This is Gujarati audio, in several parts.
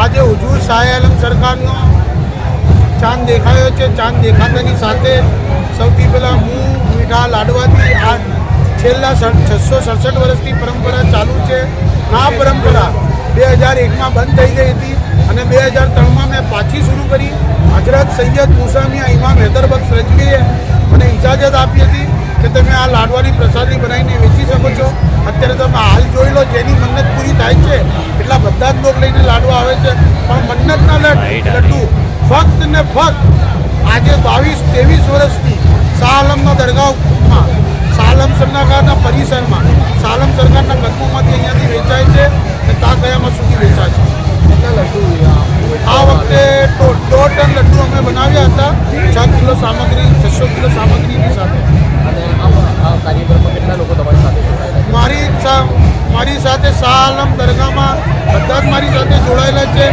આજે હુજુર શાહ આલમ સરકારનો ચાંદ દેખાયો છે. ચાંદ દેખાતાની સાથે સૌથી પહેલાં હું મીઠા લાડવાથી આ છેલ્લા 667 વર્ષની પરંપરા ચાલુ છે. આ પરંપરા 2001માં બંધ થઈ ગઈ હતી અને 2003માં મેં પાછી શરૂ કરી. હજરત સૈયદ મુસામિયા ઇમામ હૈદરબક્ષ રજવીએ મને ઇજાજત આપી હતી કે તમે આ લાડવાની પ્રસાદી બનાવીને વેચી શકો છો. અત્યારે તમે હાલ જોઈ લો, જેની મન્નત પૂરી થાય છે એટલા બધા જ લોક લઈને લાડવા આવે છે, પણ મન્નતના લડ્ડુ ફક્ત ને ફક્ત આજે 22-23 વર્ષથી શાહ આલમના દરગાહમાં, શાહ આલમ સરકારના પરિસરમાં, શાહ આલમ સરકારના કદમોમાંથી અહીંયાથી વેચાય છે અને તા કયામત સુધી વેચાય છે. આ વખતે 1.5 ટન લડ્ડુ અમે બનાવ્યા હતા, 6 કિલો સામગ્રી, 600 કિલો સામગ્રીની સાથે. અને આ કાર્યક્રમમાં કેટલા લોકો તમારી સાથે જોડાયેલા? મારી સાથે શાહ આલમ દરગાહમાં બધા જ મારી સાથે જોડાયેલા છે.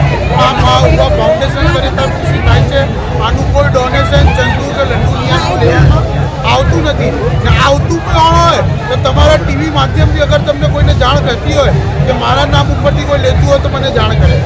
આ મા ઉભા ફાઉન્ડેશન તરફથી થાય છે. આનું કોઈ ડોનેશન, ચંદુ કે લડ્ડુ નિયાસ લેવામાં આવતું નથી. ને આવતું પણ હોય તો તમારા ટીવી માધ્યમથી અગર તમને કોઈને જાણ કરતી હોય કે મારા નામ ઉપરથી કોઈ લેતું હોય તો મને જાણ કરે.